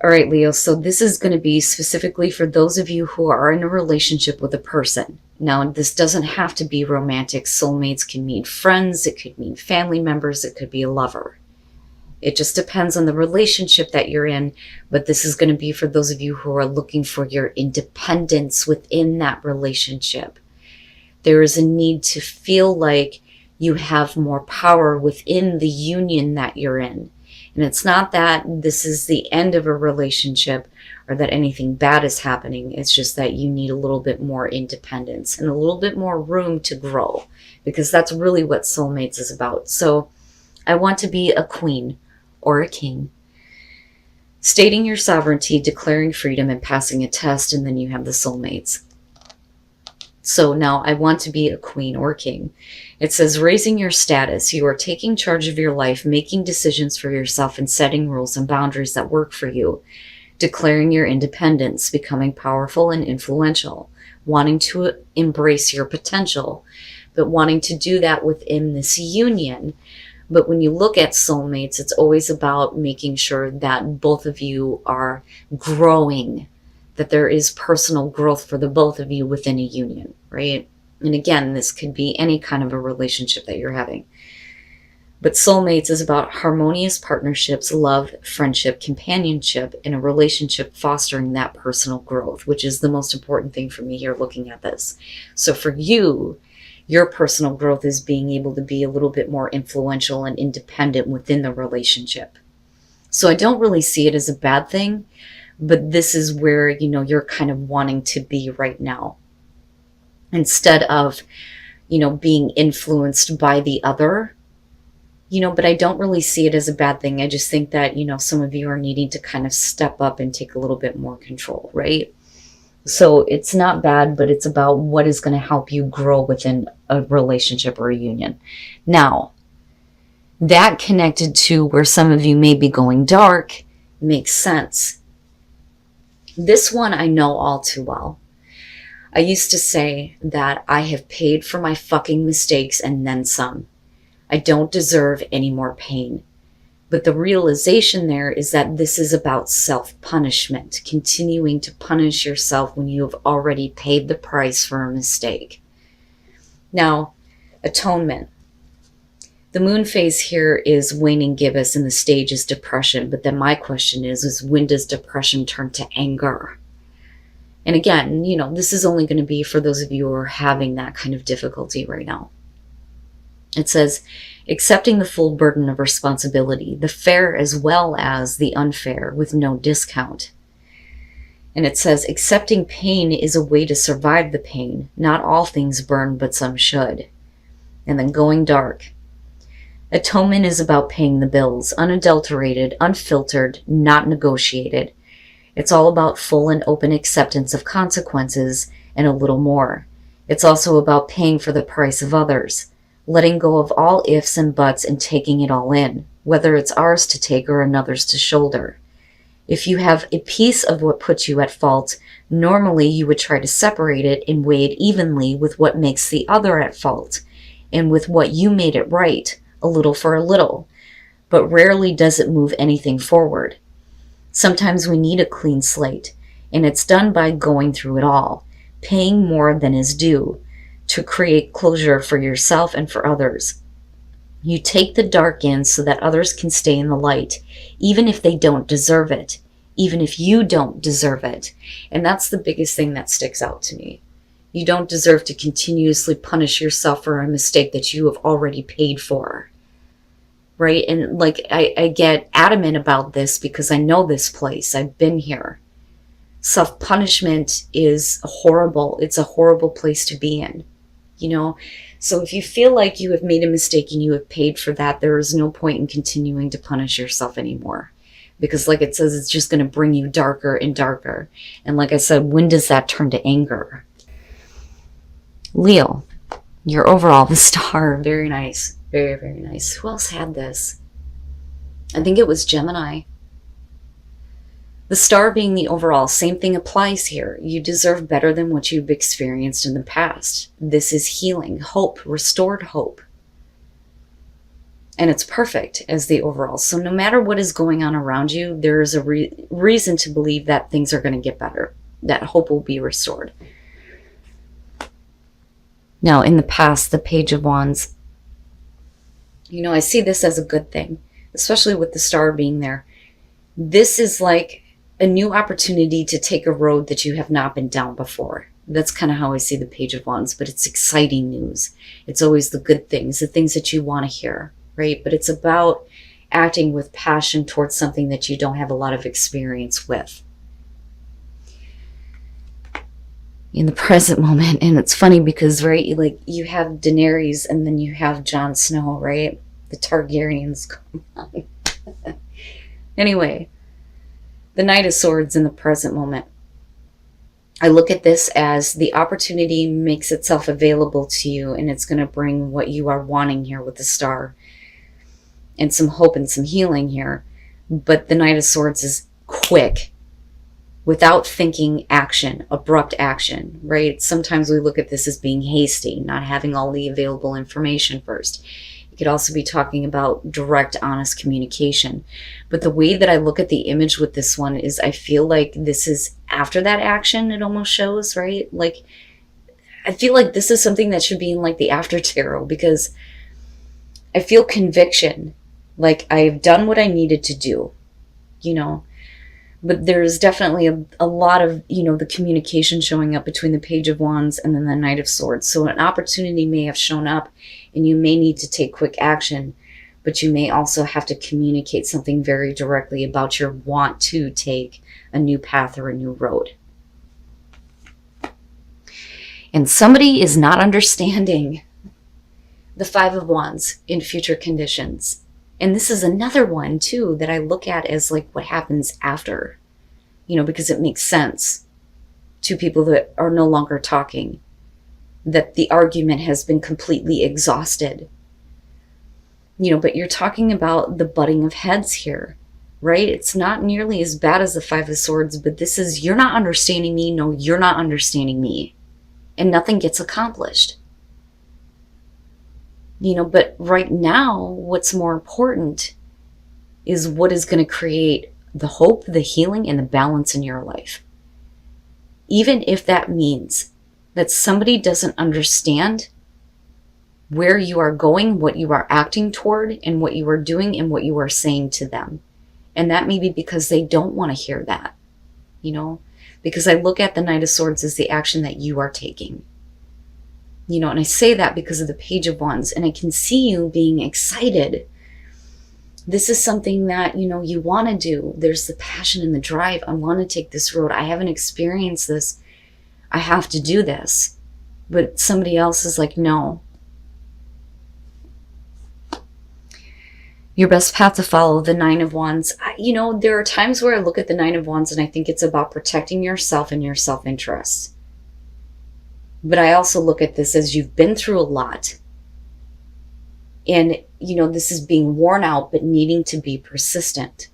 All right, Leo, so this is going to be specifically for those of you who are in a relationship with a person. Now, this doesn't have to be romantic. Soulmates can mean friends, it could mean family members, it could be a lover. It just depends on the relationship that you're in, but this is going to be for those of you who are looking for your independence within that relationship. There is a need to feel like you have more power within the union that you're in. And it's not that this is the end of a relationship or that anything bad is happening. It's just that you need a little bit more independence and a little bit more room to grow, because that's really what soulmates is about. So I want to be a queen or a king. Stating your sovereignty, declaring freedom, and passing a test, and then you have the soulmates. So now I want to be a queen or king. It says raising your status. You are taking charge of your life, making decisions for yourself, and setting rules and boundaries that work for you. Declaring your independence, becoming powerful and influential, wanting to embrace your potential, but wanting to do that within this union. But when you look at soulmates, it's always about making sure that both of you are growing, that there is personal growth for the both of you within a union, right? And again, this could be any kind of a relationship that you're having. But soulmates is about harmonious partnerships, love, friendship, companionship, in a relationship fostering that personal growth, which is the most important thing for me here looking at this. So for you, your personal growth is being able to be a little bit more influential and independent within the relationship. So I don't really see it as a bad thing, but this is where, you're kind of wanting to be right now. Instead of, being influenced by the other, but I don't really see it as a bad thing. I just think that, some of you are needing to kind of step up and take a little bit more control, right? So it's not bad, but it's about what is going to help you grow within a relationship or a union. Now, that connected to where some of you may be going dark makes sense. This one I know all too well. I used to say that I have paid for my fucking mistakes and then some. I don't deserve any more pain. But the realization there is that this is about self-punishment, continuing to punish yourself when you have already paid the price for a mistake. Now, atonement. The moon phase here is waning gibbous and the stage is depression. But then my question is when does depression turn to anger? And again, this is only going to be for those of you who are having that kind of difficulty right now. It says, accepting the full burden of responsibility, the fair as well as the unfair, with no discount. And it says, accepting pain is a way to survive the pain. Not all things burn, but some should. And then going dark. Atonement is about paying the bills, unadulterated, unfiltered, not negotiated. It's all about full and open acceptance of consequences and a little more. It's also about paying for the price of others, letting go of all ifs and buts and taking it all in, whether it's ours to take or another's to shoulder. If you have a piece of what puts you at fault, normally you would try to separate it and weigh it evenly with what makes the other at fault, and with what you made it right, a little for a little. But rarely does it move anything forward. Sometimes we need a clean slate, and it's done by going through it all, paying more than is due, to create closure for yourself and for others. You take the dark in so that others can stay in the light, even if they don't deserve it, even if you don't deserve it. And that's the biggest thing that sticks out to me. You don't deserve to continuously punish yourself for a mistake that you have already paid for. Right? And I get adamant about this because I know this place. I've been here. Self-punishment is horrible. It's a horrible place to be in. So if you feel like you have made a mistake and you have paid for that, there is no point in continuing to punish yourself anymore. Because like it says, it's just going to bring you darker and darker. And like I said, when does that turn to anger? Leo, your overall, the star, very nice. Very, very nice. Who else had this? I think it was Gemini. The star being the overall, same thing applies here. You deserve better than what you've experienced in the past. This is healing, hope, restored hope. And it's perfect as the overall. So no matter what is going on around you, there is a reason to believe that things are going to get better, that hope will be restored. Now, in the past, the Page of Wands, I see this as a good thing, especially with the star being there. This is like a new opportunity to take a road that you have not been down before. That's kind of how I see the Page of Wands, but it's exciting news. It's always the good things, the things that you want to hear, right? But it's about acting with passion towards something that you don't have a lot of experience with. In the present moment, and it's funny because, right, like you have Daenerys and then you have Jon Snow, right? The Targaryens. Come on. Anyway, the Knight of Swords in the present moment. I look at this as the opportunity makes itself available to you, and it's going to bring what you are wanting here with the star and some hope and some healing here. But the Knight of Swords is quick, without thinking action, abrupt action, right? Sometimes we look at this as being hasty, not having all the available information first. It could also be talking about direct, honest communication. But the way that I look at the image with this one is I feel like this is after that action, it almost shows, right? Like, I feel like this is something that should be in like the after tarot, because I feel conviction, like I've done what I needed to do, But there's definitely a lot of, the communication showing up between the Page of Wands and then the Knight of Swords. So an opportunity may have shown up and you may need to take quick action, but you may also have to communicate something very directly about your want to take a new path or a new road. And somebody is not understanding the Five of Wands in future conditions. And this is another one, too, that I look at as like what happens after, because it makes sense to people that are no longer talking, that the argument has been completely exhausted. But you're talking about the butting of heads here, right? It's not nearly as bad as the Five of Swords, but this is, you're not understanding me. No, you're not understanding me. And nothing gets accomplished. But right now, what's more important is what is going to create the hope, the healing, and the balance in your life. Even if that means that somebody doesn't understand where you are going, what you are acting toward, and what you are doing, and what you are saying to them. And that may be because they don't want to hear that, because I look at the Knight of Swords as the action that you are taking. And I say that because of the Page of Wands, and I can see you being excited. This is something that, you want to do. There's the passion and the drive. I want to take this road. I haven't experienced this. I have to do this. But somebody else is like, no. Your best path to follow, the Nine of Wands. There are times where I look at the Nine of Wands and I think it's about protecting yourself and your self-interest. But I also look at this as you've been through a lot. And, this is being worn out, but needing to be persistent.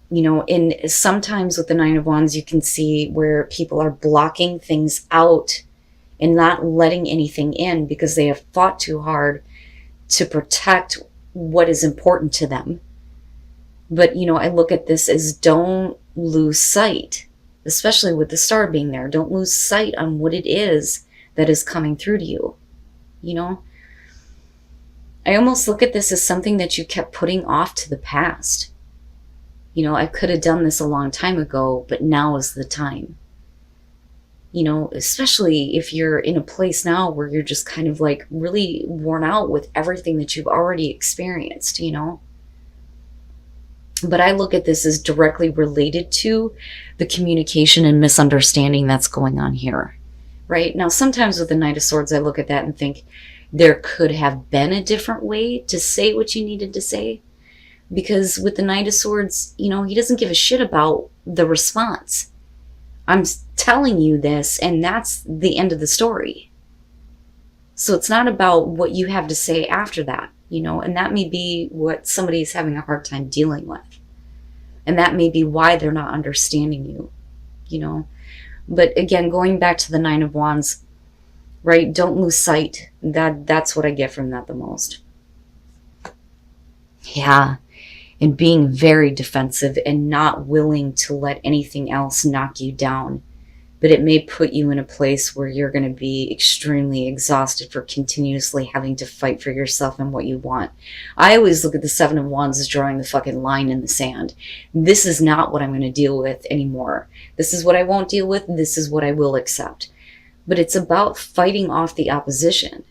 And sometimes with the Nine of Wands, you can see where people are blocking things out and not letting anything in because they have fought too hard to protect what is important to them. But, I look at this as don't lose sight. Especially with the star being there. Don't lose sight on what it is that is coming through to you. I almost look at this as something that you kept putting off to the past. I could have done this a long time ago, but now is the time. Especially if you're in a place now where you're just kind of like really worn out with everything that you've already experienced, But I look at this as directly related to the communication and misunderstanding that's going on here, right? Now, sometimes with the Knight of Swords, I look at that and think there could have been a different way to say what you needed to say. Because with the Knight of Swords, he doesn't give a shit about the response. I'm telling you this, and that's the end of the story. So it's not about what you have to say after that. And that may be what somebody's having a hard time dealing with. And that may be why they're not understanding you, But again, going back to the Nine of Wands, right? Don't lose sight. That's what I get from that the most. Yeah. And being very defensive and not willing to let anything else knock you down. But it may put you in a place where you're going to be extremely exhausted for continuously having to fight for yourself and what you want. I always look at the Seven of Wands as drawing the fucking line in the sand. This is not what I'm going to deal with anymore. This is what I won't deal with. This is what I will accept. But it's about fighting off the opposition.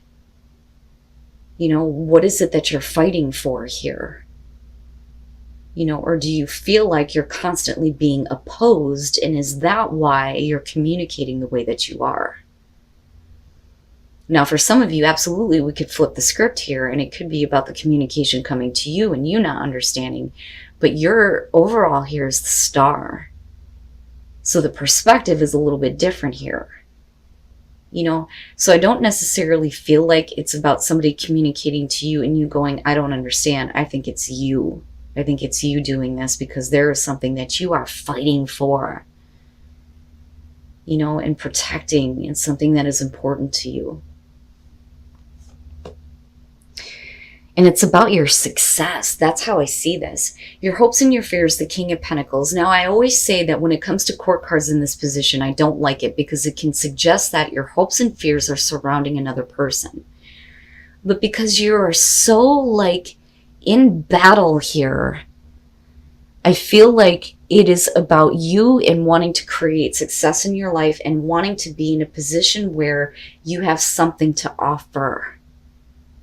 You know, what is it that you're fighting for here? You know, or do you feel like you're constantly being opposed, and is that why you're communicating the way that you are? Now, for some of you, absolutely, we could flip the script here, and it could be about the communication coming to you and you not understanding, but your overall here is the Star. So the perspective is a little bit different here. You know, so I don't necessarily feel like it's about somebody communicating to you and you going, I don't understand. I think it's you. I think it's you doing this because there is something that you are fighting for, you know, and protecting, and something that is important to you. And it's about your success. That's how I see this. Your hopes and your fears, the King of Pentacles. Now, I always say that when it comes to court cards in this position, I don't like it because it can suggest that your hopes and fears are surrounding another person. But because you are so like in battle here, I feel like it is about you and wanting to create success in your life and wanting to be in a position where you have something to offer.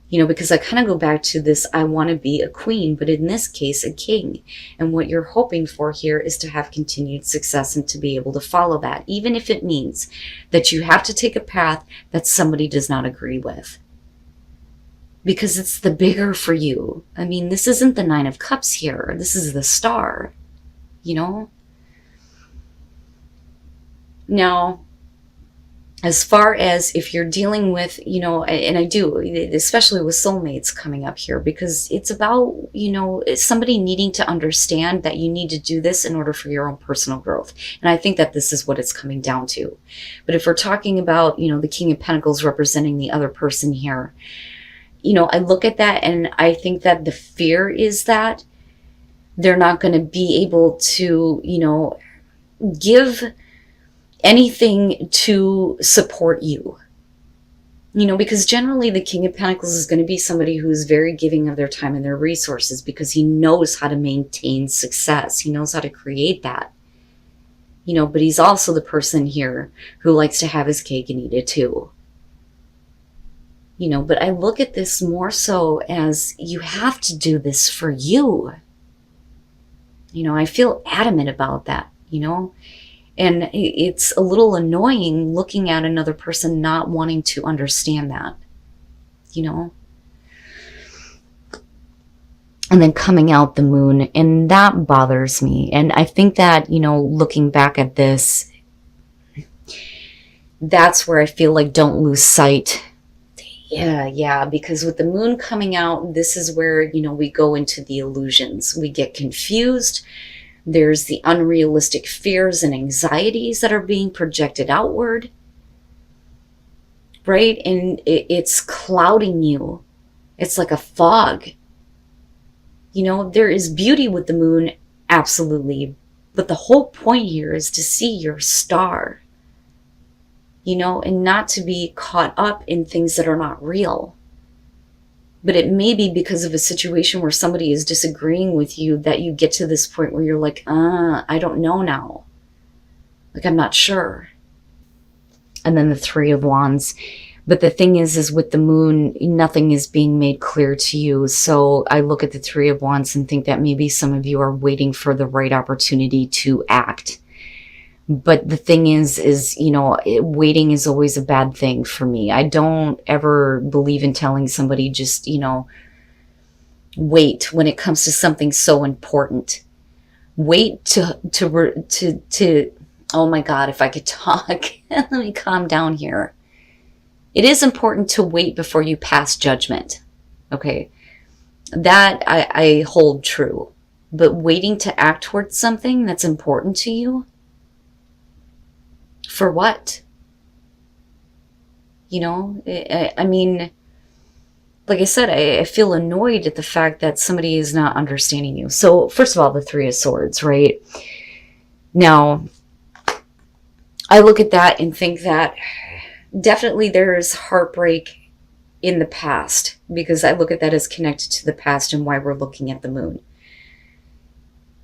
You know, because I kind of go back to this, I want to be a queen, but in this case, a king. And what you're hoping for here is to have continued success and to be able to follow that, even if it means that you have to take a path that somebody does not agree with. Because it's the bigger for you. I mean, this isn't the Nine of Cups here. This is the Star, you know? Now, as far as if you're dealing with, you know, and I do, especially with soulmates coming up here, because it's about, you know, somebody needing to understand that you need to do this in order for your own personal growth. And I think that this is what it's coming down to. But if we're talking about, you know, the King of Pentacles representing the other person here, you know, I look at that and I think that the fear is that they're not going to be able to, you know, give anything to support you. You know, because generally the King of Pentacles is going to be somebody who's very giving of their time and their resources because he knows how to maintain success. He knows how to create that. You know, but he's also the person here who likes to have his cake and eat it too. You know, but I look at this more so as you have to do this for you. You know, I feel adamant about that, you know, and it's a little annoying looking at another person not wanting to understand that, you know. And then coming out the Moon, and that bothers me. And I think that, you know, looking back at this, that's where I feel like don't lose sight. Yeah, because with the Moon coming out, this is where, you know, we go into the illusions. We get confused. There's the unrealistic fears and anxieties that are being projected outward, right? And it's clouding you. It's like a fog. You know, there is beauty with the Moon, absolutely. But the whole point here is to see your star. You know, and not to be caught up in things that are not real. But it may be because of a situation where somebody is disagreeing with you that you get to this point where you're like, I don't know now. Like, I'm not sure. And then the Three of Wands. But the thing is with the Moon, nothing is being made clear to you. So I look at the Three of Wands and think that maybe some of you are waiting for the right opportunity to act. But the thing is, you know, waiting is always a bad thing for me. I don't ever believe in telling somebody just, you know, wait when it comes to something so important. Wait to oh my God, if I could talk. Let me calm down here. It is important to wait before you pass judgment. Okay. That I hold true. But waiting to act towards something that's important to you, for what? You know, I mean, like I said, I feel annoyed at the fact that somebody is not understanding you. So first of all, the Three of Swords, right? Now, I look at that and think that definitely there's heartbreak in the past, because I look at that as connected to the past and why we're looking at the moon.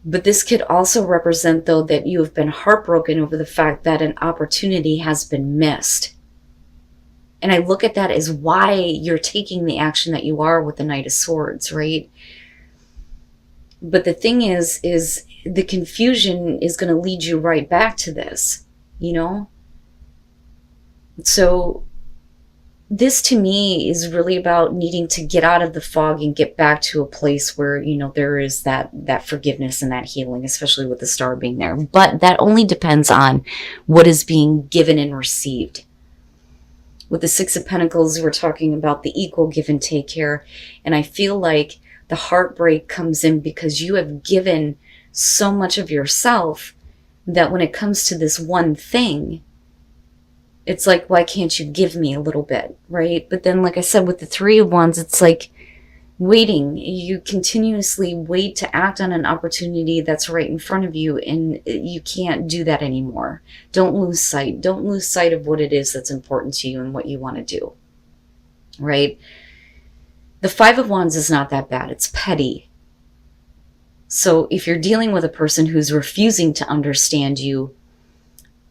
But this could also represent, though, that you have been heartbroken over the fact that an opportunity has been missed. And I look at that as why you're taking the action that you are with the Knight of Swords, right? But the thing is the confusion is going to lead you right back to this, you know? So this to me is really about needing to get out of the fog and get back to a place where, you know, there is that forgiveness and that healing, especially with the star being there. But that only depends on what is being given and received. With the Six of Pentacles, we're talking about the equal give and take here. And I feel like the heartbreak comes in because you have given so much of yourself that when it comes to this one thing, it's like, why can't you give me a little bit, right? But then, like I said, with the Three of Wands, it's like waiting. You continuously wait to act on an opportunity that's right in front of you, and you can't do that anymore. Don't lose sight. Don't lose sight of what it is that's important to you and what you want to do, right? The Five of Wands is not that bad. It's petty. So if you're dealing with a person who's refusing to understand you,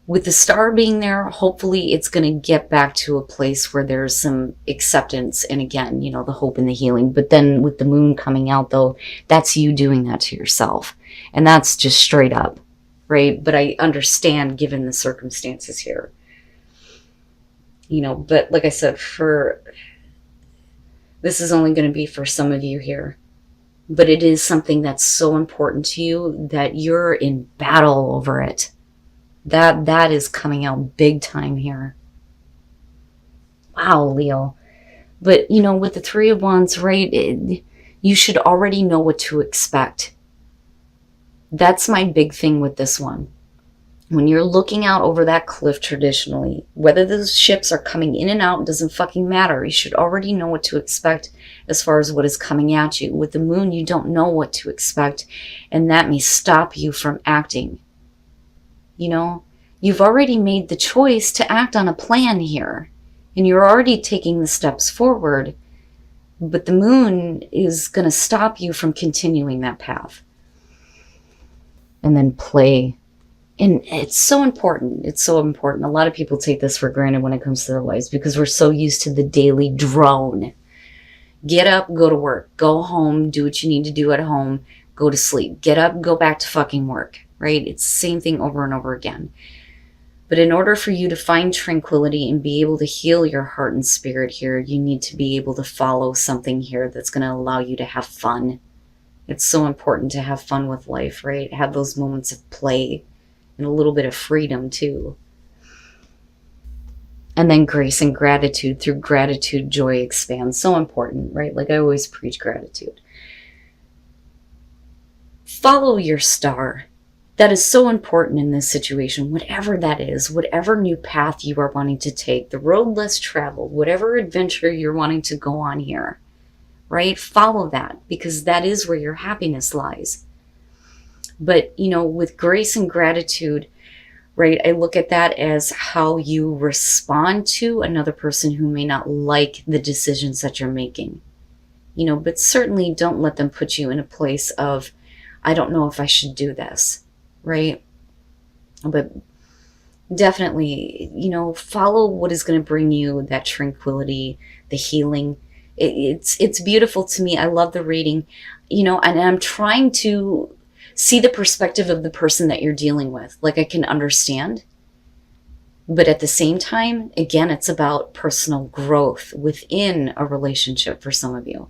with the star being there, hopefully it's going to get back to a place where there's some acceptance and, again, you know, the hope and the healing. But then with the moon coming out, though, that's you doing that to yourself. And that's just straight up, right? But I understand given the circumstances here. You know, but like I said, this is only going to be for some of you here. But it is something that's so important to you that you're in battle over it. That is coming out big time here. Wow, Leo. But, you know, with the Three of Wands, right, you should already know what to expect. That's my big thing with this one. When you're looking out over that cliff traditionally, whether those ships are coming in and out, doesn't fucking matter. You should already know what to expect as far as what is coming at you. With the moon, you don't know what to expect, and that may stop you from acting. You know, you've already made the choice to act on a plan here, and you're already taking the steps forward, but the moon is going to stop you from continuing that path. And then play. And it's so important. It's so important. A lot of people take this for granted when it comes to their lives because we're so used to the daily drone. Get up, go to work, go home, do what you need to do at home, go to sleep. Get up, go back to fucking work. Right? It's the same thing over and over again. But in order for you to find tranquility and be able to heal your heart and spirit here, you need to be able to follow something here that's going to allow you to have fun. It's so important to have fun with life, right? Have those moments of play and a little bit of freedom too. And then grace and gratitude. Through gratitude, joy expands. So important, right? Like I always preach gratitude. Follow your star. That is so important in this situation, whatever that is, whatever new path you are wanting to take, the road less traveled, whatever adventure you're wanting to go on here, right? Follow that, because that is where your happiness lies. But, you know, with grace and gratitude, right, I look at that as how you respond to another person who may not like the decisions that you're making. You know, but certainly don't let them put you in a place of, I don't know if I should do this. Right? But definitely, you know, follow what is going to bring you that tranquility, the healing. It's beautiful to me. I love the reading, you know, and I'm trying to see the perspective of the person that you're dealing with. Like I can understand. But at the same time, again, it's about personal growth within a relationship for some of you.